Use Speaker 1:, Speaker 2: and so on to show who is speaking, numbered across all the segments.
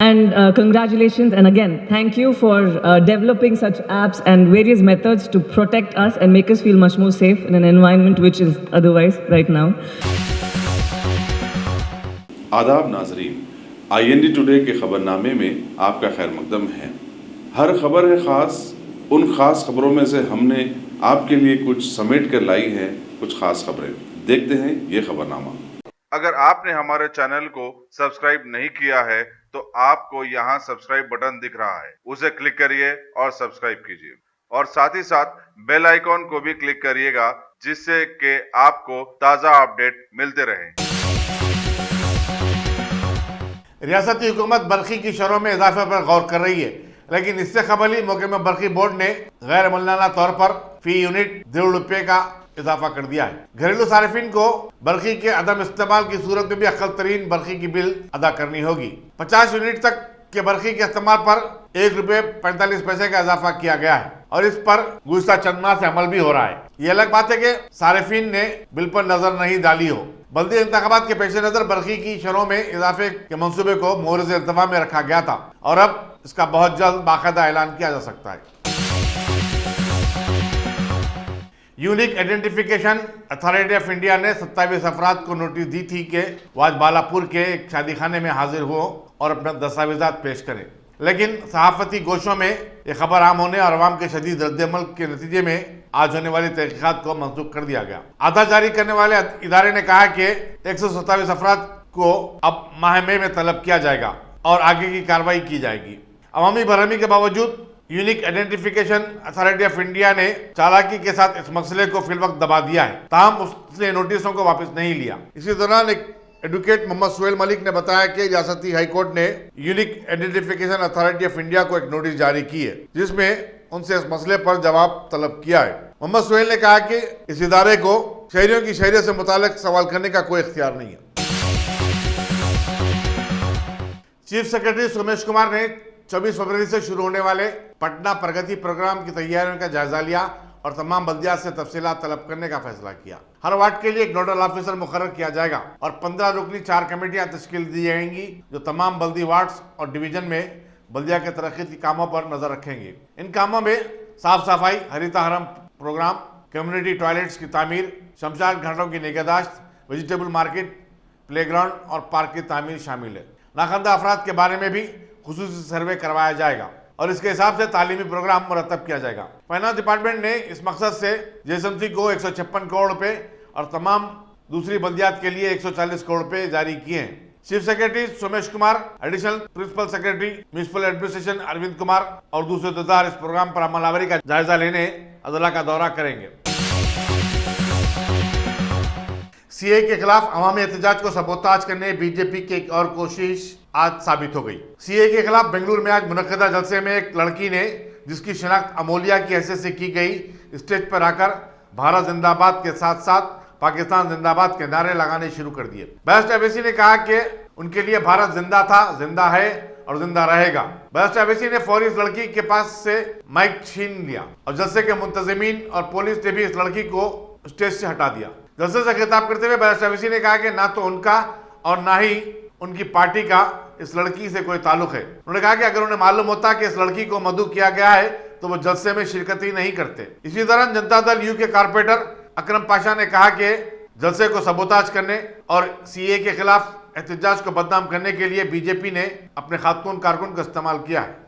Speaker 1: And congratulations, and again, thank you for developing such apps and various methods to protect us and make us feel much more safe in an environment which is otherwise right now.
Speaker 2: आदाब नाजरीन, IND today के खबरनामे में आपका खैर मकदम है। हर खबर है ख़ास, उन ख़ास खबरों में से हमने आपके लिए कुछ समेट कर लाई हैं कुछ ख़ास खबरें। देखते हैं ये खबरनामा। अगर आपने हमारे चैनल को सब्सक्राइब नहीं किया है तो आपको यहाँ सब्सक्राइब बटन दिख रहा है, उसे क्लिक करिए और सब्सक्राइब कीजिए और साथ ही साथ बेल आइकॉन को भी क्लिक करिएगा, जिससे कि आपको ताज़ा अपडेट मिलते रहें।
Speaker 3: रियासती हुकूमत बरखी की शरहों में इजाफे पर गौर कर रही है, लेकिन इससे कबल ही मौके में बरखी बोर्ड ने गैर मुल्लाना तौर पर फी यूनिट ₹1.5 का इजाफा कर दिया है। घरेलू सार्फिन को बरखी के अदम इस्तेमाल की सूरत में भी अक्ल तरीन बरखी की बिल अदा करनी होगी। 50 यूनिट तक के बरखी के इस्तेमाल पर ₹1.45 का इजाफा किया गया है और इस पर गुज़िश्ता चंद माह से अमल भी हो रहा है। ये अलग बात है कि सार्फिन ने बिल पर नजर नहीं डाली हो। बल्दी इंतखाबात के पेश नजर बरखी की शरहों में इजाफे के मंसूबे को मोहर इल्तवा में रखा गया था और अब इसका बहुत जल्द बाकायदा ऐलान किया जा सकता है। Unique identification authority of India ने 27 अफराद को नोटिस दी थी कि वो आज बालापुर के एक शादीखाने में हाजिर हो और अपना दस्तावेजात पेश करें, लेकिन सहाफती गोशों में ये खबर आम होने और अवाम के शदीद रद्दमल के नतीजे में आज होने वाली तहकीकात को मंसूख कर दिया गया। आधा जारी करने वाले इदारे ने कहा कि 127 अफराद को अब माह मई में तलब किया जाएगा और आगे की कार्रवाई की जाएगी। अवामी बरहमी के बावजूद unique identification authority of India ने चालाकी के साथ इस मसले को फिलवक्त दबा दिया है, ताहम उसने नोटिसों को वापस नहीं लिया। इसी दौरान एक एडवोकेट मोहम्मद सुहेल मलिक ने बताया कि रियासती हाईकोर्ट ने unique identification authority of India को एक नोटिस जारी की है, जिसमें उनसे इस मसले पर जवाब तलब किया है। मोहम्मद सुहेल ने कहा कि इस इदारे को शहरियों की शहरियत से मुताल्लिक सवाल करने का कोई इख्तियार नहीं है। चीफ सेक्रेटरी सोमेश कुमार ने 24 फरवरी से शुरू होने वाले पटना प्रगति प्रोग्राम की तैयारियों का जायजा लिया और तमाम बल्दियात से तफसीलात तलब करने का फैसला किया। हर वार्ड के लिए एक नोडल ऑफिसर मुकर्रर किया जाएगा और 15 रुकनी 4 कमेटियां तश्कील दी जाएंगी जो तमाम बल्दी वार्ड्स और डिवीजन में बल्दिया के तरक्की के कामों पर नजर रखेंगे। इन कामों में साफ सफाई, हरिता हरम प्रोग्राम, कम्युनिटी टॉयलेट्स की तामीर, शमशान घाटों की निगहदाश्त, वेजिटेबल मार्केट, प्लेग्राउंड और पार्क की तामीर शामिल है। नाखंदा अफराद के बारे में भी खुसूसी सर्वे करवाया जाएगा और इसके हिसाब से तालीमी प्रोग्राम मुरतब किया जाएगा। फाइनेंस डिपार्टमेंट ने इस मकसद से जेएसएमसी को 156 करोड़ रुपए और तमाम दूसरी बल्दियात के लिए 140 करोड़ रुपए जारी किए हैं। Chief secretary Somesh Kumar, additional principal secretary municipal administration Arvind Kumar और दूसरे अहदेदार इस प्रोग्राम पर अमलावरी का जायजा लेने अदला का दौरा करेंगे। सीए के खिलाफ अवामी एहतजाज को सबोताज करने बीजेपी की एक और कोशिश आज साबित हो गई। सीए के खिलाफ बेंगलुरु में आज मुनक्कदा जलसे में एक लड़की ने, जिसकी शिनाख्त अमोलिया की हैसियत से की गई, स्टेज पर आकर भारत जिंदाबाद के साथ साथ पाकिस्तान जिंदाबाद के नारे लगाने शुरू कर दिए। बैरिस्टर अवैसी ने कहा कि उनके लिए भारत जिंदा था, जिंदा है और जिंदा रहेगा। बैरिस्टर अवैसी ने फौरी इस लड़की के पास से माइक छीन लिया और जलसे के मुंतजिमीन और पुलिस ने भी इस लड़की को स्टेज से हटा दिया। जलसे से खिताब करते हुए बैरिस्टर अवैसी ने कहा कि ना तो उनका और ना ही उनकी पार्टी का इस लड़की से कोई ताल्लुक है। उन्होंने कहा कि अगर उन्हें मालूम होता कि इस लड़की को मदऊ किया गया है तो वो जलसे में शिरकत ही नहीं करते। इसी दौरान जनता दल यू के कारपोरेटर अकरम पाशा ने कहा कि जलसे को सबोताज करने और सीए के खिलाफ एहतजाज को बदनाम करने के लिए बीजेपी ने अपने खातून कारकुन का इस्तेमाल किया है।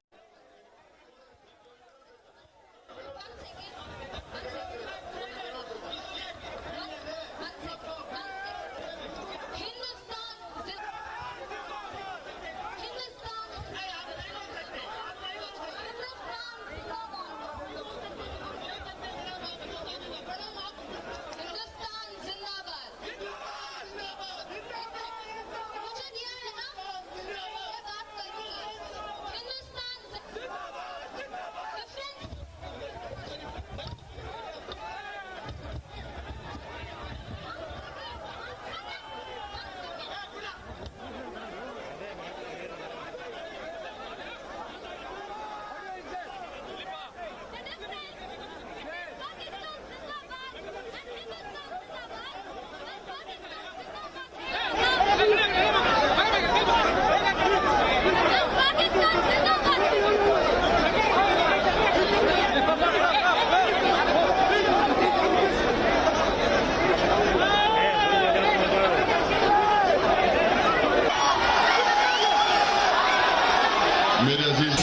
Speaker 4: मेरे अजीज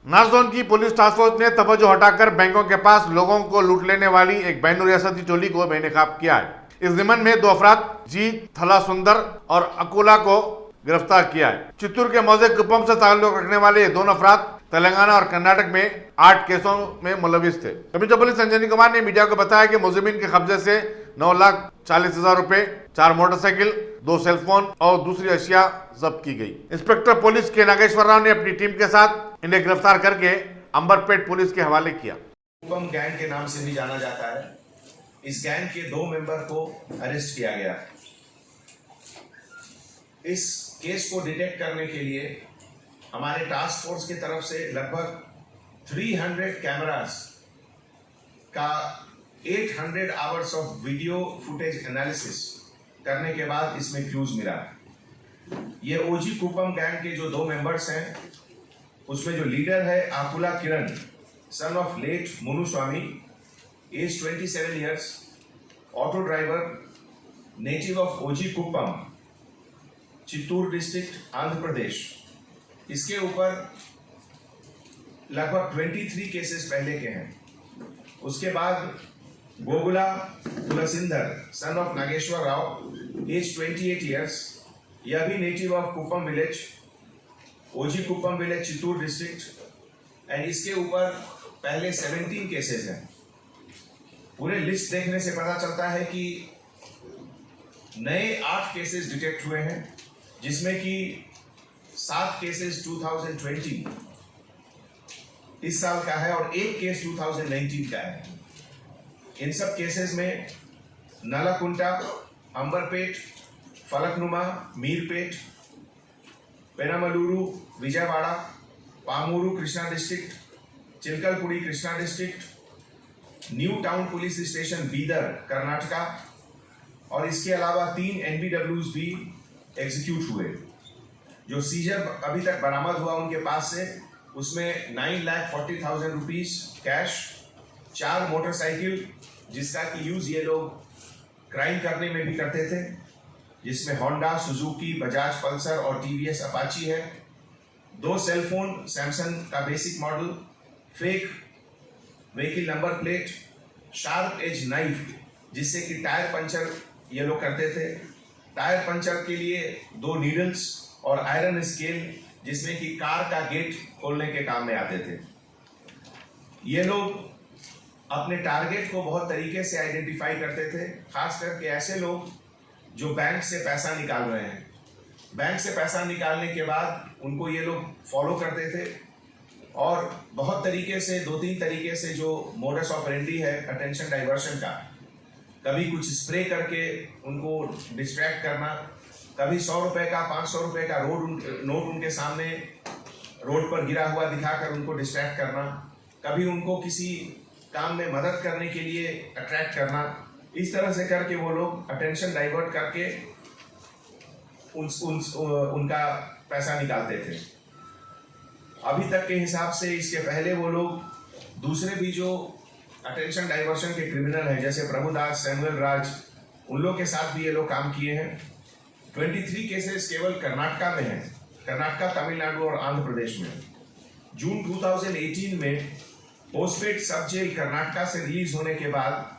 Speaker 3: नॉर्थ जोन की पुलिस टास्क फोर्स ने तवज्जो हटाकर बैंकों के पास लोगों को लूट लेने वाली एक बैन रियासती टोली को बेनकाब किया है। इस जिम्मन में 2 अफराद जीत थला सुंदर और अकोला को गिरफ्तार किया है। चित्तूर के मौजे कुप्पम से ताल्लुक रखने वाले ये दोनों अफराद तेलंगाना और कर्नाटक में 8 केसों में मुलविस थे। कमिश्नर पुलिस संजय कुमार ने मीडिया को बताया कि मुलजिमीन के कब्जे से 9,40,000 रुपए, 4 मोटरसाइकिल, 2 सेलफोन और दूसरी अशिया जब्त की गई। इंस्पेक्टर पुलिस के नागेश्वर राव ने अपनी टीम के साथ इन्हें गिरफ्तार करके अंबरपेट पुलिस के हवाले किया।
Speaker 5: कुप्पम गैंग के नाम से भी जाना जाता है। इस गैंग के 2 मेंबर को अरेस्ट किया गया। इस केस को डिटेक्ट करने के लिए हमारे टास्क फोर्स की तरफ से लगभग 300 कैमरास का 800 hours of video footage analysis करने के बाद इसमें क्लूज मिला। ये ओजी कुप्पम गैंग के जो 2 मेंबर्स हैं, उसमें जो लीडर है Akula Kiran, son of late Munuswamy, age 27 years, auto driver, native of OG Kuppam, Chittoor district, Andhra Pradesh. इसके ऊपर लगभग 23 केसेस पहले के हैं। उसके बाद Gogula Tulsinder, son of Nageswara Rao, age 28 years, यह भी native of Kuppam village, OG Kuppam village, Chittoor district. And इसके ऊपर पहले 17 केसेस हैं। पूरे लिस्ट देखने से पता चलता है कि नए 8 केसेस डिटेक्ट हुए हैं, जिसमें कि 7 केसेस 2020 इस साल का है और 1 केस 2019 का है। इन सब केसेस में Nalakunta, Amberpet, Falaknuma, Meerpet, Peramaluru, Vijayawada, Pamuru Krishna district, Chilakalapudi Krishna district, new town police station Bidar Karnataka, और इसके अलावा 3 NBWs भी एग्जीक्यूट हुए। जो सीजर अभी तक बरामद हुआ उनके पास से, उसमें 9,40,000 रुपीज कैश, 4 मोटरसाइकिल जिसका कि यूज ये लोग क्राइम करने में भी करते थे, जिसमें होंडा, सुजुकी, बजाज पल्सर और TVS अपाची है, 2 सेलफोन सैमसंग का basic model, fake vehicle number plate, sharp edge knife जिससे कि टायर पंचर ये लोग करते थे, टायर पंचर के लिए 2 नीडल्स और आयरन स्केल जिसमें कि कार का गेट खोलने के काम में आते थे। ये लोग अपने टारगेट को बहुत तरीके से आइडेंटिफाई करते थे, खास करके ऐसे लोग जो बैंक से पैसा निकाल रहे हैं। बैंक से पैसा निकालने के बाद उनको ये लोग फॉलो करते थे और बहुत तरीके से 2-3 तरीके से जो मोडस ऑपरेंडी है अटेंशन डाइवर्शन का, कभी कुछ स्प्रे करके उनको डिस्ट्रैक्ट करना, कभी 100 रुपए का, 500 रुपए का नोट उनके सामने रोड पर गिरा हुआ दिखाकर उनको डिस्ट्रैक्ट करना, कभी उनको किसी काम में मदद करने के लिए अट्रैक्ट करना। इस तरह से करके वो लोग अटेंशन डाइवर्ट करके उनका पैसा निकालते थे। अभी तक के हिसाब से इसके पहले वो लोग दूसरे भी जो अटेंशन डाइवर्शन के क्रिमिनल हैं, जैसे प्रभुदास, सैमुअल राज, उन लोग के साथ भी ये लोग काम किए हैं। 23 केसेस केवल कर्नाटका में हैं, कर्नाटका, तमिलनाडु और आंध्र प्रदेश में। जून 2018 में पोस्टपेड सब जेल कर्नाटका से रिलीज होने के बाद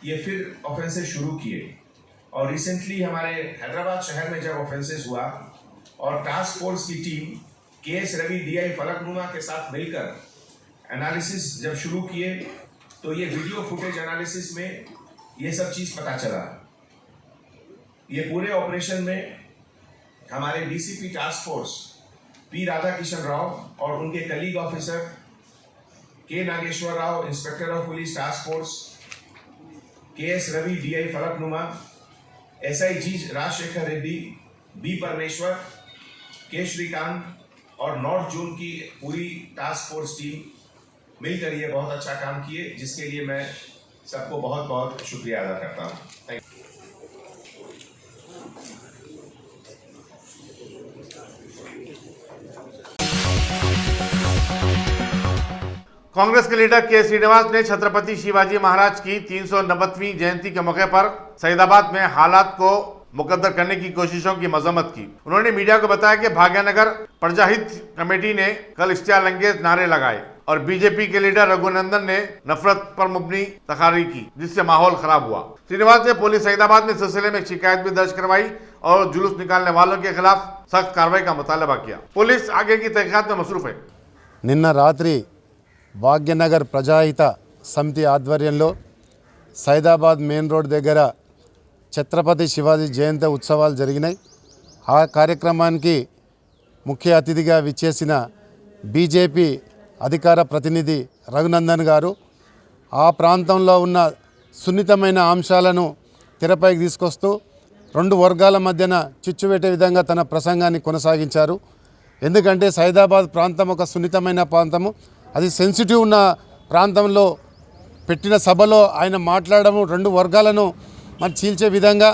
Speaker 5: ये फिर ऑफेंसेस शुरू किए और रिसेंटली हमारे हैदराबाद शहर में जब ऑफेंसेस हुआ और टास्क फोर्स की team KS Ravi, DI Falaknuma के साथ मिलकर एनालिसिस जब शुरू किए तो ये वीडियो फुटेज एनालिसिस में ये सब चीज़ पता चला। ये पूरे ऑपरेशन में हमारे DCP task force P Radhakishan Rao और उनके colleague officer K Nageshwar Rao, inspector of police task force, KS Ravi, DI Falaknuma, SIG Rajashekar Reddy, B Parameshwar, K Srikanth और नॉर्थ जोन की पूरी टास्क फोर्स टीम मिलकर ये बहुत अच्छा काम किए, जिसके लिए मैं सबको बहुत बहुत शुक्रिया अदा करता हूँ। Thank you.
Speaker 3: कांग्रेस के लीडर के श्रीनिवास ने छत्रपति शिवाजी महाराज की 390वीं जयंती के मौके पर सईदाबाद में हालात को मुकद्दर करने की कोशिशों की मजम्मत की। उन्होंने मीडिया को बताया कि भाग्यनगर प्रजाहित कमेटी ने कल इश्तिहार अंगेज नारे लगाए और बीजेपी के लीडर रघुनंदन ने नफरत पर मुबनी तकारीर की, जिससे माहौल खराब हुआ। श्रीनिवास ने पुलिस सईदाबाद में सिलसिले में शिकायत भी दर्ज करवाई और जुलूस निकालने वालों के खिलाफ सख्त कार्रवाई का मुतालबा किया। पुलिस आगे की तहकीकात में मसरूफ है।
Speaker 4: నిన్న రాత్రి భాగ్యనగర్ ప్రజాహిత సమితి ఆధ్వర్యంలో సైదాబాద్ మెయిన్ రోడ్ దగ్గర ఛత్రపతి శివాజీ జయంతి ఉత్సవాలు జరిగినాయి. ఆ కార్యక్రమానికి ముఖ్య అతిథిగా విచ్చేసిన బీజేపీ అధికార ప్రతినిధి రఘునందన్ గారు ఆ ప్రాంతంలో ఉన్న సున్నితమైన అంశాలను తెరపైకి తీసుకొస్తూ రెండు వర్గాల మధ్యన చిచ్చు పెట్టే విధంగా తన ప్రసంగాన్ని కొనసాగించారు. ఎందుకంటే సైదాబాద్ ప్రాంతం ఒక సున్నితమైన ప్రాంతము, అది సెన్సిటివ్ ఉన్న ప్రాంతంలో పెట్టిన సభలో ఆయన మాట్లాడము రెండు వర్గాలను మరి చీల్చే విధంగా,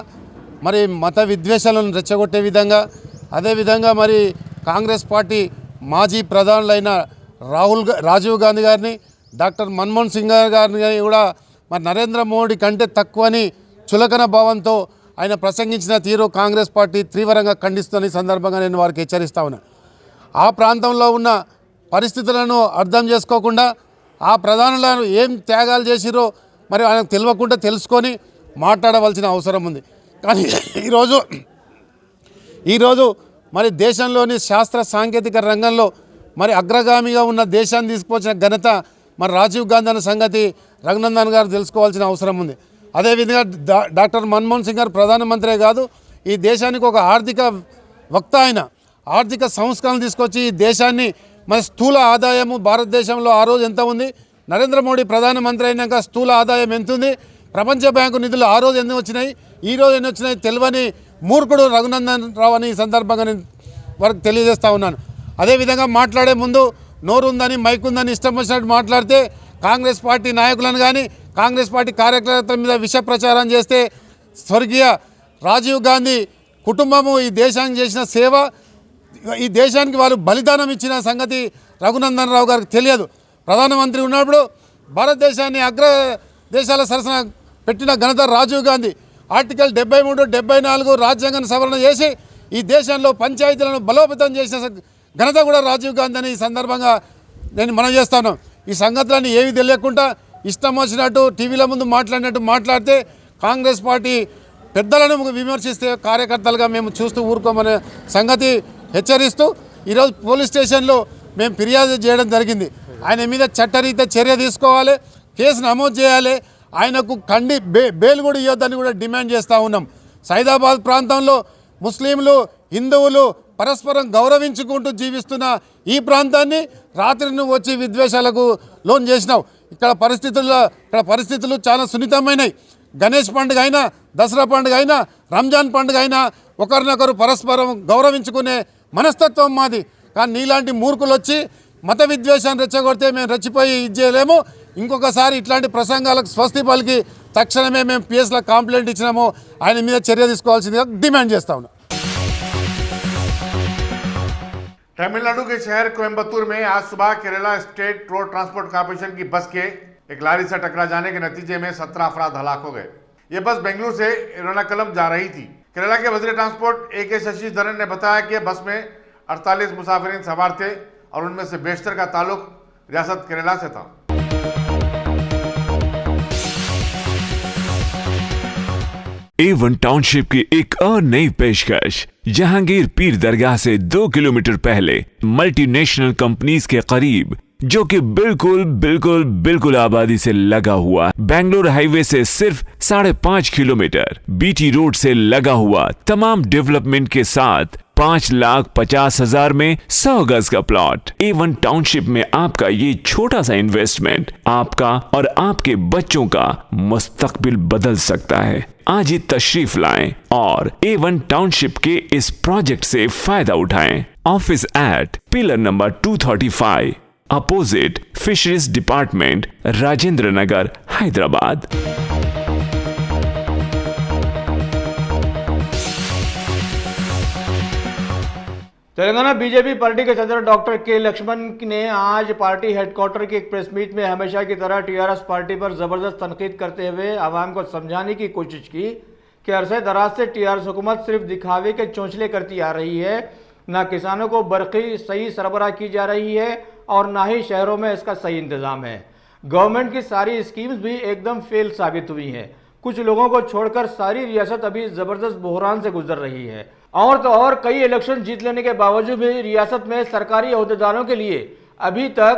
Speaker 4: మరి మత విద్వేషాలను రెచ్చగొట్టే విధంగా, అదేవిధంగా మరి కాంగ్రెస్ పార్టీ మాజీ ప్రధానులైన రాజీవ్ గాంధీ గారిని, డాక్టర్ మన్మోహన్ సింగ్ గారిని కూడా మరి నరేంద్ర మోడీ కంటే తక్కువని చులకన భావంతో ఆయన ప్రసంగించిన తీరు కాంగ్రెస్ పార్టీ తీవ్రంగా ఖండిస్తున్న సందర్భంగా నేను వారికి హెచ్చరిస్తా ఉన్నాను. ఆ ప్రాంతంలో ఉన్న పరిస్థితులను అర్థం చేసుకోకుండా ఆ ప్రధానులను ఏం త్యాగాలు చేసిరో మరి ఆయనకు తెలియకుండా తెలుసుకొని మాట్లాడవలసిన అవసరం ఉంది. కానీ ఈరోజు మరి దేశంలోని శాస్త్ర సాంకేతిక రంగంలో మరి అగ్రగామిగా ఉన్న దేశాన్ని తీసుకువచ్చిన ఘనత మరి రాజీవ్ గాంధీ అనే సంగతి రఘునందన్ గారు తెలుసుకోవాల్సిన అవసరం ఉంది. అదేవిధంగా డాక్టర్ మన్మోహన్ సింగ్ గారు ప్రధానమంత్రే కాదు, ఈ దేశానికి ఒక ఆర్థిక వక్త, ఆయన ఆర్థిక సంస్కరణలు తీసుకొచ్చి ఈ దేశాన్ని మరి స్థూల ఆదాయము భారతదేశంలో ఆ రోజు ఎంత ఉంది, నరేంద్ర మోడీ ప్రధానమంత్రి అయినాక స్థూల ఆదాయం ఎంత ఉంది, ప్రపంచ బ్యాంకు నిధులు ఆ రోజు ఎన్ని వచ్చినాయి, ఈ రోజు ఎన్ని వచ్చినాయి తెలియని మూర్ఖుడు రఘునందన్ రావు అని ఈ సందర్భంగా నేను వారికి తెలియజేస్తూ ఉన్నాను. అదేవిధంగా మాట్లాడే ముందు నోరు ఉందని మైక్ ఉందని ఇష్టం వచ్చినట్టు మాట్లాడితే కాంగ్రెస్ పార్టీ నాయకులను కానీ కాంగ్రెస్ పార్టీ కార్యకర్తల మీద విష ప్రచారం చేస్తే స్వర్గీయ రాజీవ్ గాంధీ కుటుంబము ఈ దేశానికి చేసిన సేవ, ఈ దేశానికి వాళ్ళు బలిదానం ఇచ్చిన సంగతి రఘునందన్ రావు గారికి తెలియదు. ప్రధానమంత్రి ఉన్నప్పుడు భారతదేశాన్ని అగ్ర దేశాల సరసన పెట్టిన ఘనత రాజీవ్ గాంధీ. ఆర్టికల్ 73, 74 రాజ్యాంగాన్ని సవరణ చేసి ఈ దేశంలో పంచాయతీలను బలోపేతం చేసిన ఘనత కూడా రాజీవ్ గాంధీ అని ఈ సందర్భంగా నేను మనం చేస్తాను. ఈ సంగతులన్నీ ఏవి తెలియకుండా ఇష్టం వచ్చినట్టు టీవీల ముందు మాట్లాడినట్టు మాట్లాడితే కాంగ్రెస్ పార్టీ పెద్దలను విమర్శిస్తే కార్యకర్తలుగా మేము చూస్తూ ఊరుకోమనే సంగతి హెచ్చరిస్తూ ఈరోజు పోలీస్ స్టేషన్లో మేము ఫిర్యాదు చేయడం జరిగింది. ఆయన మీద చట్టరీత్యా చర్య తీసుకోవాలి, కేసు నమోదు చేయాలి, ఆయనకు బెయిల్ కూడా ఇవ్వద్దని కూడా డిమాండ్ చేస్తూ ఉన్నాం. సైదాబాద్ ప్రాంతంలో ముస్లింలు హిందువులు పరస్పరం గౌరవించుకుంటూ జీవిస్తున్న ఈ ప్రాంతాన్ని రాత్రి నువ్వు వచ్చి విద్వేషాలకు లోన్ చేసినావు. ఇక్కడ పరిస్థితులు చాలా సున్నితమైనవి. గణేష్ పండుగ అయినా, దసరా పండుగ అయినా, రంజాన్ పండుగ అయినా ఒకరినొకరు పరస్పరం గౌరవించుకునే మనస్తత్వం మాది. కానీ నీలాంటి మూర్ఖులు వచ్చి మత విద్వేషాన్ని రెచ్చగొడితే మేము రెచ్చిపోయి ఇది చేయలేము. ఇంకొకసారి ఇట్లాంటి ప్రసంగాలకు స్వస్తి పలికి తక్షణమే మేము పిఎస్లో కంప్లైంట్ ఇచ్చినాము, ఆయన మీద చర్య తీసుకోవాల్సిందిగా డిమాండ్ చేస్తా ఉన్నాం.
Speaker 3: तमिलनाडु के शहर कोयम्बतूर में आज सुबह Kerala state road transport corporation की बस के एक लारी से टकरा जाने के नतीजे में 17 अफराद हलाक हो गए। ये बस बेंगलुरु से एर्नाकुलम जा रही थी। केरला के वजीर ट्रांसपोर्ट AK शशि धरन ने बताया कि बस में 48 मुसाफिरीन सवार थे और उनमें से बेशतर का ताल्लुक रियासत केरला से था।
Speaker 6: A1 टाउनशिप की एक और नई पेशकश। जहांगीर पीर दरगाह से 2 किलोमीटर पहले मल्टीनेशनल कंपनीज के करीब, जो कि बिल्कुल आबादी से लगा हुआ, बेंगलुरु हाईवे से सिर्फ 5.5 किलोमीटर, BT रोड से लगा हुआ तमाम डेवलपमेंट के साथ 5,50,000 में 100 गज का प्लॉट। A1 टाउनशिप में आपका ये छोटा सा इन्वेस्टमेंट आपका और आपके बच्चों का मुस्तकबिल बदल सकता है। आज ही तशरीफ लाएं और A1 टाउनशिप के इस प्रोजेक्ट से फायदा उठाएं। Office at pillar number 235 opposite fisheries department, Rajendra Nagar, Hyderabad.
Speaker 7: Telangana BJP party के सदर डॉक्टर के लक्ष्मण ने आज पार्टी हेडक्वार्टर की एक प्रेस मीट में हमेशा की तरह टीआरएस पार्टी पर जबरदस्त तनकीद करते हुए आवाम को समझाने की कोशिश की कि अरसे दराज से टीआरएस हुकूमत सिर्फ दिखावे के चौंचले करती आ रही है, ना किसानों को बरक़ी सही सरबराह की जा रही है और ना ही शहरों में इसका सही इंतज़ाम है। गवर्नमेंट की सारी स्कीम्स भी एकदम फेल साबित हुई हैं। कुछ लोगों को छोड़कर सारी रियासत अभी ज़बरदस्त बहरान से गुजर रही है। और तो और कई इलेक्शन जीत लेने के बावजूद भी रियासत में सरकारी अहदेदारों के लिए अभी तक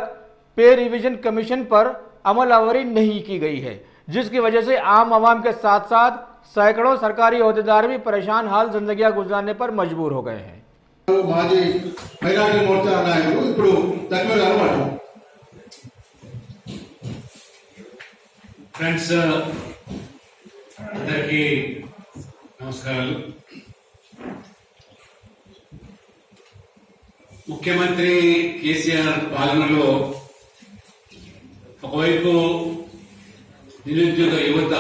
Speaker 7: पे रिवीजन कमीशन पर अमलावरी नहीं की गई है, जिसकी वजह से आम आवाम के साथ साथ सैकड़ों सरकारी अहदेदार भी परेशान हाल जिंदगियां गुजारने पर मजबूर हो गए हैं।
Speaker 8: మాజీ మైనారిటీ మోర్చా నాయకుడు ఇప్పుడు తగ్గిన అలవాటు.
Speaker 9: ఫ్రెండ్స్ అందరికీ నమస్కారాలు. ముఖ్యమంత్రి కేసీఆర్ పాలనలో ఒకవైపు నిరుద్యోగ యువత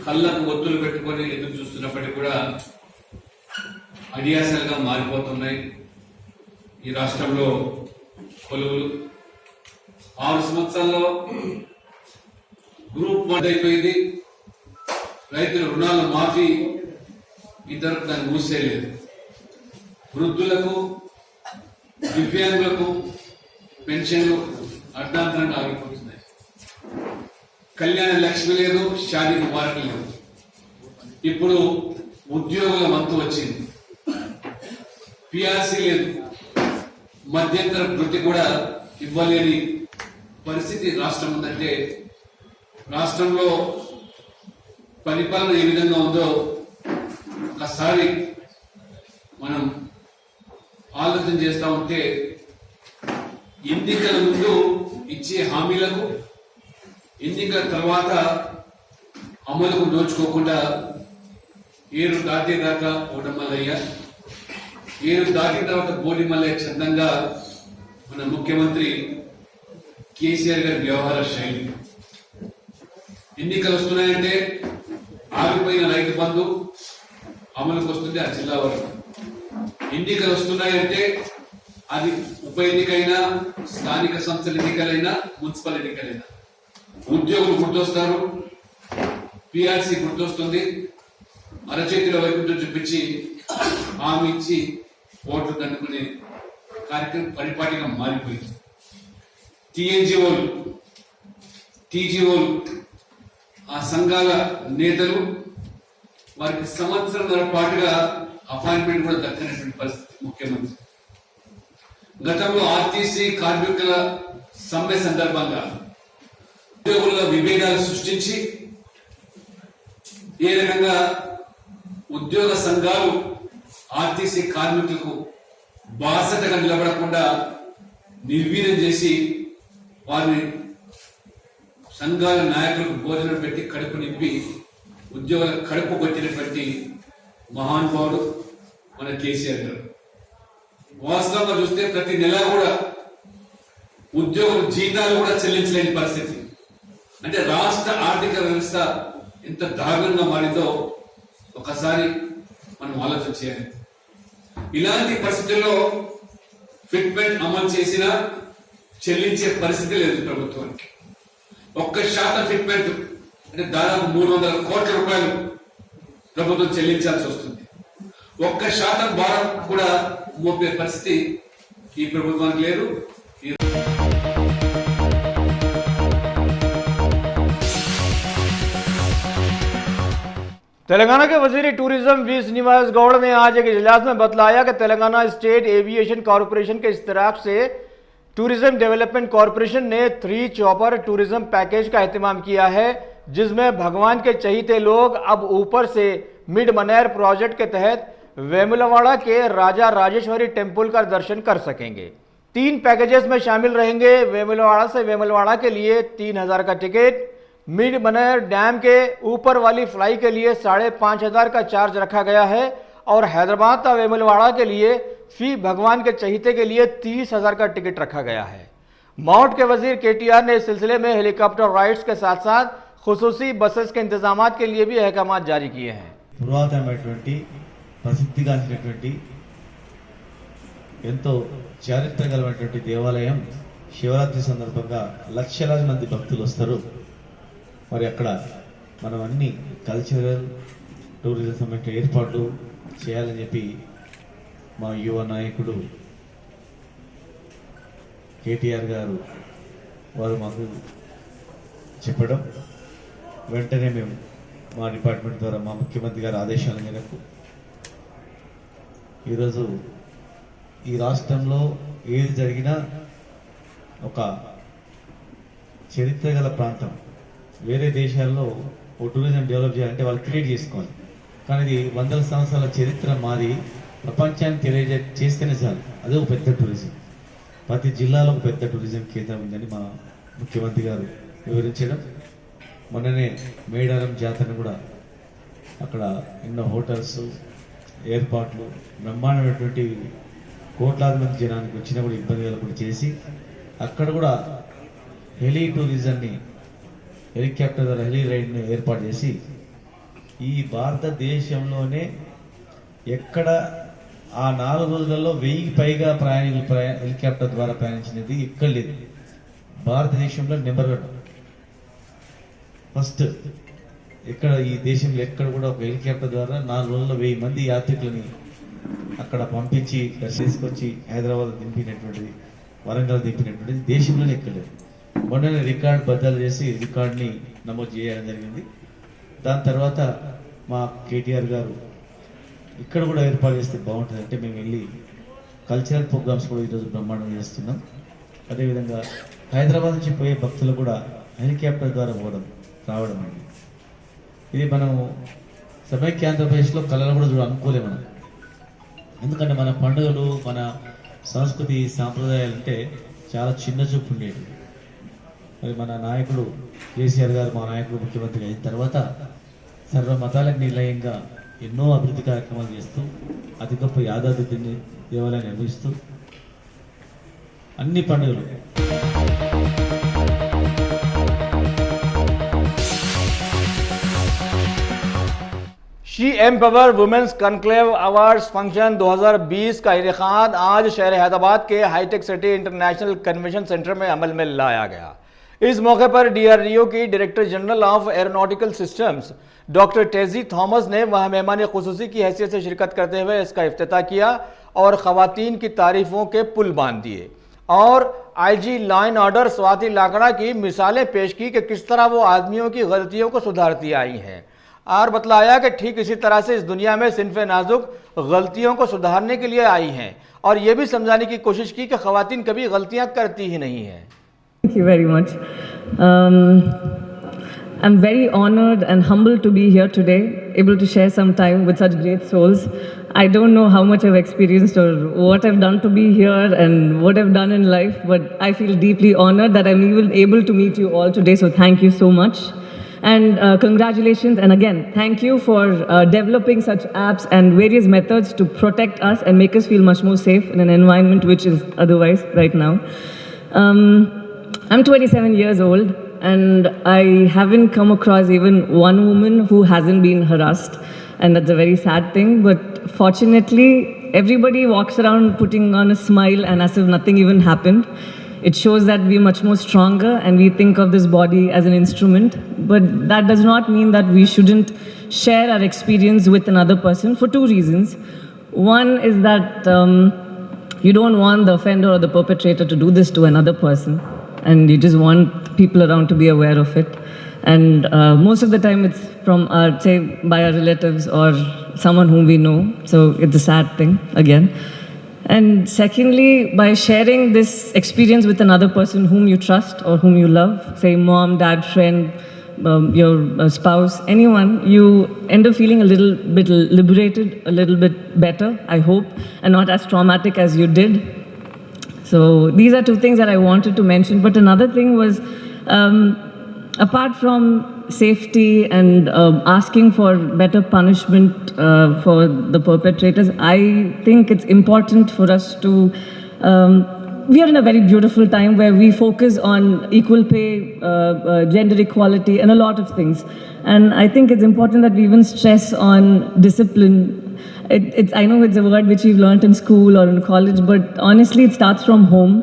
Speaker 9: కళ్ళకు ఒత్తులు పెట్టుకొని ఎదురు చూస్తున్నప్పటికీ కూడా అడియాసలుగా మారిపోతున్నాయి ఈ రాష్ట్రంలో కొలువులు. 6 సంవత్సరాల్లో గ్రూప్ 1 అయిపోయింది. రైతుల రుణాల మాఫీ ఇంతవరకు దాన్ని మూసేయలేదు. వృద్ధులకు దివ్యాంగులకు పెన్షన్లు అర్ధాంతరంగా ఆగిపోతున్నాయి. కళ్యాణ లక్ష్మి లేదు, షాదీ ముబారక్ లేదు. ఇప్పుడు ఉద్యోగుల వంతు వచ్చింది. పిఆర్సీ లేదు, మధ్యంతర వృత్తి కూడా ఇవ్వలేని పరిస్థితి రాష్ట్రం ఉందంటే రాష్ట్రంలో పరిపాలన ఏ విధంగా ఉందో ఒకసారి మనం ఆలోచన చేస్తా ఉంటే ఎన్నికల ముందు ఇచ్చే హామీలకు ఎన్నికల తర్వాత అమలుకు నోచుకోకుండా ఏరు దాటేదాకా ఓటమల్లయ్య, ఏరు దాటిన తర్వాత బోడి మల్లయ్య చందంగా మన ముఖ్యమంత్రి కేసీఆర్ గారి వ్యవహార శైలి. ఎన్నికలు వస్తున్నాయంటే ఆగిపోయిన రైతు బంధు అమలుకు వస్తుంది ఆ జిల్లా వరకు. ఎన్నికలు వస్తున్నాయంటే అది ఉప ఎన్నికైనా, స్థానిక సంస్థల ఎన్నికలైనా, మున్సిపల్ ఎన్నికలైనా ఉద్యోగులు గుర్తొస్తారు, పిఆర్సీ గుర్తొస్తుంది. అరచేతిలో వైకుంఠం చూపించి హామీ ఇచ్చి ఓట్లు దండుకునే కార్యక్రమం పరిపాటిగా మారిపోయింది. టీజీఓలు ఆ సంఘాల నేతలు వారికి సంవత్సరం పాటుగా అపాయింట్మెంట్ కూడా దక్కనటువంటి పరిస్థితి ముఖ్యమంత్రి. గతంలో ఆర్టీసీ కార్మికుల సమ్మె సందర్భంగా ఉద్యోగుల విభేదాలు సృష్టించి ఏ రకంగా ఉద్యోగ సంఘాలు ఆర్టీసీ కార్మికులకు బాసటగా నిలబడకుండా నిర్వీర్యం చేసి వారిని సంఘాల నాయకులకు భోజనం పెట్టి కడుపు నింపి ఉద్యోగుల కడుపు కొట్టినటువంటి మహానుభావుడు మన కేసీఆర్ గారు. వాస్తవంగా చూస్తే ప్రతి నెల కూడా ఉద్యోగుల జీతాలు కూడా చెల్లించలేని పరిస్థితి. అంటే రాష్ట్ర ఆర్థిక వ్యవస్థ ఎంత దారుణంగా మారిందో ఒకసారి మనం ఆలోచన చేయాలి. ఇలాంటి పరిస్థితుల్లో ఫిట్మెంట్ అమలు చేసినా చెల్లించే పరిస్థితి లేదు ప్రభుత్వానికి. 1% ఫిట్మెంట్ అంటే దాదాపు 300 కోట్ల రూపాయలు ప్రభుత్వం చెల్లించాల్సి వస్తుంది. 1% భారం కూడా మోపే పరిస్థితి ఈ ప్రభుత్వానికి లేదు.
Speaker 7: तेलंगाना के वजीर टूरिज्म वी श्रीनिवास गौड़ ने आज एक इजलास में बतलाया कि तेलंगाना स्टेट एविएशन कॉरपोरेशन के इश्तराक से टूरिज्म डेवलपमेंट कॉरपोरेशन ने 3 चॉपर टूरिज्म पैकेज का एहतमाम किया है, जिसमें भगवान के चहीते लोग अब ऊपर से मिड मनेर प्रोजेक्ट के तहत वेमुलवाड़ा के राजा राजेश्वरी टेम्पल का दर्शन कर सकेंगे। 3 पैकेजेस में शामिल रहेंगे। वेमुलवाड़ा से वेमुलवाड़ा के लिए 3000 का टिकट, मिड मनेर डैम के ऊपर वाली फ्लाई के लिए 5500 का चार्ज रखा गया है और हैदराबाद ता वेमुलवाड़ा के लिए फी भगवान के चहीते के लिए 30,000 का टिकट रखा गया है। माउंट के वजीर केटीआर ने इस सिलसिले में हेलीकॉप्टर राइड्स के साथ साथ खुसूसी बसेस के इंतजाम के लिए भी अहकाम जारी किए हैं।
Speaker 10: పురాతనమైనటువంటి ప్రసిద్ధిగాంచినటువంటి ఎంతో చారిత్రకరమైనటువంటి దేవాలయం శివరాత్రి సందర్భంగా లక్షలాది మంది భక్తులు వస్తారు. మరి అక్కడ మనం అన్ని కల్చరల్ టూరిజం సంబంధించిన ఏర్పాట్లు చేయాలని చెప్పి మా యువ నాయకుడు కేటీఆర్ గారు వారు మాకు చెప్పడం వెంటనే మేము మా డిపార్ట్మెంట్ ద్వారా మా ముఖ్యమంత్రి గారి ఆదేశాల మేరకు ఈరోజు ఈ రాష్ట్రంలో ఏది జరిగినా ఒక చరిత్ర గల ప్రాంతం. వేరే దేశాల్లో ఓ టూరిజం డెవలప్ చేయాలంటే వాళ్ళు క్రియేట్ చేసుకోవాలి, కానీ ఇది వందల సంవత్సరాల చరిత్ర మాది ప్రపంచానికి చేస్తేనే చాలు. అదే ఒక పెద్ద టూరిజం. ప్రతి జిల్లాలో ఒక పెద్ద టూరిజం కేంద్రం ఉందని మా ముఖ్యమంత్రి గారు వివరించడం. మొన్ననే మేడారం జాతరను కూడా అక్కడ ఎన్నో హోటల్స్ ఏర్పాట్లు బ్రహ్మాండమైనటువంటి కోట్లాది మంది జనానికి వచ్చినా కూడా ఇబ్బంది కలగకుండా చేసి అక్కడ కూడా హెలీ టూరిజంని హెలికాప్టర్ ద్వారా హెలీ రైడ్ని ఏర్పాటు చేసి ఈ భారతదేశంలోనే ఎక్కడ ఆ 4 రోజులలో 1000కి పైగా ప్రయాణికులు హెలికాప్టర్ ద్వారా ప్రయాణించినది ఎక్కడ లేదు. భారతదేశంలో నెంబర్ 1 ఫస్ట్. ఎక్కడ ఈ దేశంలో ఎక్కడ కూడా ఒక హెలికాప్టర్ ద్వారా 4 రోజుల్లో 1000 మంది యాత్రికులని అక్కడ పంపించి తీసుకొచ్చి హైదరాబాద్ దింపినటువంటిది, వరంగల్ దింపినటువంటిది దేశంలోనే ఎక్కడ లేదు. మొన్ననే రికార్డ్ బద్దలు చేసి రికార్డ్ని నమోదు చేయడం జరిగింది. దాని తర్వాత మా కేటీఆర్ గారు ఇక్కడ కూడా ఏర్పాటు చేస్తే బాగుంటుంది అంటే మేము వెళ్ళి కల్చరల్ ప్రోగ్రామ్స్ కూడా ఈరోజు బ్రహ్మాండంగా చేస్తున్నాం. అదేవిధంగా హైదరాబాద్ నుంచి పోయే భక్తులు కూడా హెలికాప్టర్ ద్వారా రావడం అండి. ఇది మనం సమైక్య ఆంధ్రప్రదేశ్లో కళలు కూడా అనుకోలేము మనం. ఎందుకంటే మన పండుగలు, మన సంస్కృతి సాంప్రదాయాలు అంటే చాలా చిన్న చూపు ఉండేవి. మరి మన నాయకుడు కేసీఆర్ గారు, మా నాయకుడు ముఖ్యమంత్రి అయిన తర్వాత సర్వ మతాలకు నిలయంగా ఎన్నో అభివృద్ధి కార్యక్రమాలు చేస్తూ అతి గొప్ప యాదాద్రి దేవాలయాన్ని నిర్వహిస్తూ అన్ని పండుగలు
Speaker 7: she empower women's conclave awards function 2020 का इनेकाद आज शहर हैदराबाद के Hitec City international convention centre में अमल में लाया गया। इस मौके पर DRDO की director general of aeronautical systems doctor Tessy Thomas ने वह मेहमान खुसूसी की हैसियत से शिरकत करते हुए इसका इफ्तिताह किया और ख़वातीन की तारीफ़ों के पुल बांध दिए और IG line order Swati Lakra की मिसालें पेश की कि किस तरह वो आदमियों की गलतियों को सुधारती आई हैं और बतलाया कि ठीक इसी तरह से इस दुनिया में सिन्फ़े नाजुक गलतियों को सुधारने के लिए आई हैं और ये भी समझाने की कोशिश की कि ख़वातीन कभी गलतियां करती ही नहीं हैं।
Speaker 1: Thank you very much. I'm very honored and humbled to be here today, able to share some time with such great souls. I don't know how much I've experienced or what I've done to be here and what I've done in life, but I feel deeply honored that I'm even able to meet you all today, so thank you so much. And congratulations, and again, thank you for developing such apps and various methods to protect us and make us feel much more safe in an environment which is otherwise right now. I'm 27 years old, and I haven't come across even one woman who hasn't been harassed, and that's a very sad thing. But fortunately, everybody walks around putting on a smile and as if nothing even happened. It shows that we're much more stronger and we think of this body as an instrument. But that does not mean that we shouldn't share our experience with another person for 2 reasons. One is that you don't want the offender or the perpetrator to do this to another person, and you just want people around to be aware of it. And most of the time it's from our, say, by our relatives or someone whom we know. So it's a sad thing again. And secondly, by sharing this experience with another person whom you trust or whom you love, say mom, dad, friend, your spouse, anyone, you end up feeling a little bit liberated, a little bit better, I hope, and not as traumatic as you did. So these are 2 things that I wanted to mention. But another thing was, apart from safety and asking for better punishment for the perpetrators, I think it's important for us to, we are in a very beautiful time where we focus on equal pay, gender equality and a lot of things. And I think it's important that we even stress on discipline. I know it's a word which we've learned in school or in college, but honestly it starts from home.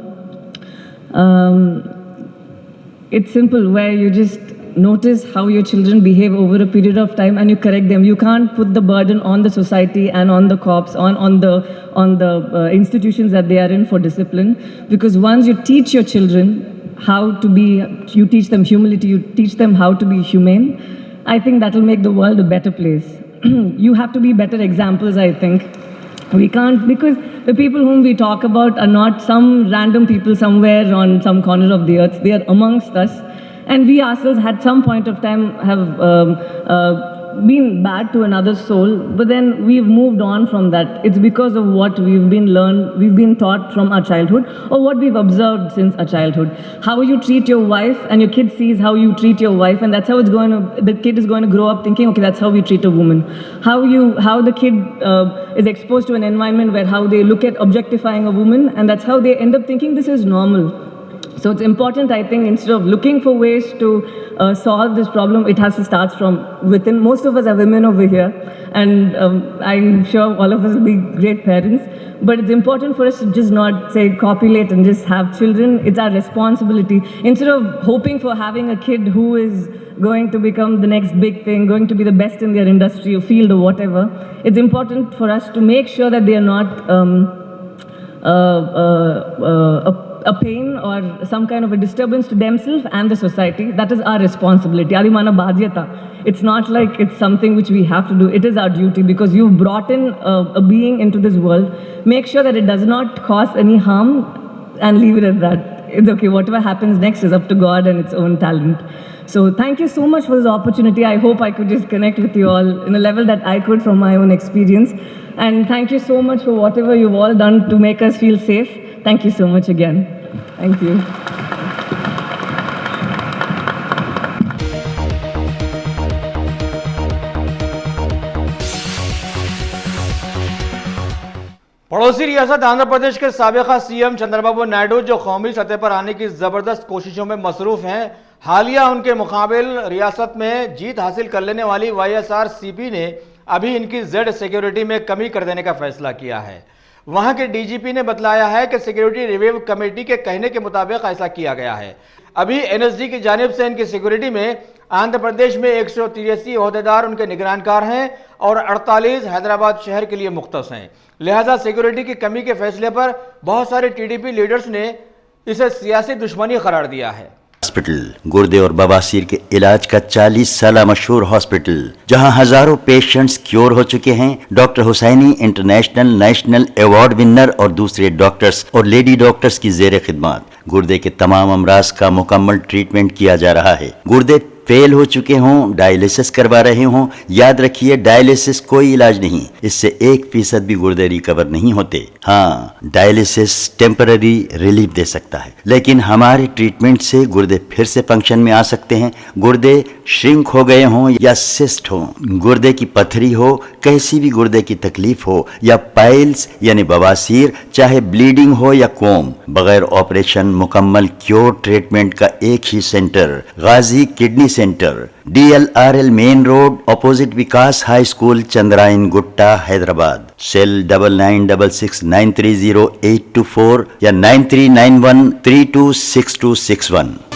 Speaker 1: It's simple, where you just notice how your children behave over a period of time and you correct them. You can't put the burden on the society and on the cops, on the institutions that they are in for discipline. Because once you teach your children how to be, you teach them humility, you teach them how to be humane, I think that will make the world a better place. You have to be better examples, I think. We can't, because the people whom we talk about are not some random people somewhere on some corner of the earth. They are amongst us. And we ourselves at some point of time have been bad to another soul, but then we've moved on from that. It's because of what we've been taught from our childhood, or what we've observed since our childhood. How you treat your wife, and your kid sees how you treat your wife, and that's how the kid is going to grow up thinking, okay, that's how we treat a woman. How the kid is exposed to an environment where how they look at objectifying a woman, and that's how they end up thinking this is normal. So it's important, I think, instead of looking for ways to solve this problem, it has to start from within. Most of us are women over here, and I'm sure all of us will be great parents. But it's important for us to just not say copulate and just have children. It's our responsibility. Instead of hoping for having a kid who is going to become the next big thing, going to be the best in their industry or field or whatever, it's important for us to make sure that they are not a pain or some kind of a disturbance to themselves and the society. That is our responsibility. Adi mana badhyata. It's not like it's something which we have to do. It is our duty, because you've brought in a being into this world. Make sure that it does not cause any harm and leave it at that. It's okay. Whatever happens next is up to God and its own talent. So thank you so much for this opportunity. I hope I could just connect with you all in a level that I could from my own experience. And thank you so much for whatever you've all done to make us feel safe. Thank you so much again. Thank you.
Speaker 7: पड़ोसी रियासत आंध्र प्रदेश के साबिका CM Chandrababu Naidu, जो कौमी सतह पर आने की जबरदस्त कोशिशों में मसरूफ हैं, हालिया उनके मुकाबिल रियासत में जीत हासिल कर लेने वाली YSRCP ने अभी इनकी जेड सिक्योरिटी में कमी कर देने का फैसला किया है। वहां के डीजीपी ने बतलाया है कि सिक्योरिटी रिव्यू कमेटी के कहने के मुताबिक ऐसा किया गया है। अभी एनएसडी की जानिब से इनकी सिक्योरिटी में आंध्र प्रदेश में 183 ओहदेदार उनके निगरानकार हैं और 48 हैदराबाद शहर के लिए मुख्तस हैं। लिहाजा सिक्योरिटी की कमी के फैसले पर बहुत सारे टीडीपी लीडर्स ने इसे सियासी दुश्मनी करार दिया है।
Speaker 11: हॉस्पिटल गुर्दे और बवासीर के इलाज का 40 साल मशहूर हॉस्पिटल, जहां हजारों पेशेंट्स क्योर हो चुके हैं। Doctor Husaini international national award winner और दूसरे डॉक्टर्स और लेडी डॉक्टर्स की जेर खिदमत गुर्दे के तमाम अमराज का मुकम्मल ट्रीटमेंट किया जा रहा है। गुर्दे फेल हो चुके हों, डायलिसिस करवा रहे हों, याद रखिए डायलिसिस कोई इलाज नहीं, इससे 1% भी गुर्दे रिकवर नहीं होते। हाँ, डायलिसिस टेम्पररी रिलीफ दे सकता है, लेकिन हमारे ट्रीटमेंट से गुर्दे फिर से फंक्शन में आ सकते हैं। गुर्दे श्रिंक हो गए हों या सिस्ट हो, गुर्दे की पथरी हो, कैसी भी गुर्दे की तकलीफ हो, या पाइल्स यानी बवासीर, चाहे ब्लीडिंग हो या कोम, बगैर ऑपरेशन मुकम्मल क्योर ट्रीटमेंट का एक ही centre, Ghazi kidney centre, DLRL main road, opposite Vikas high school, Chandrayan Gutta, Hyderabad. Cell 9966930824 या 9391326261।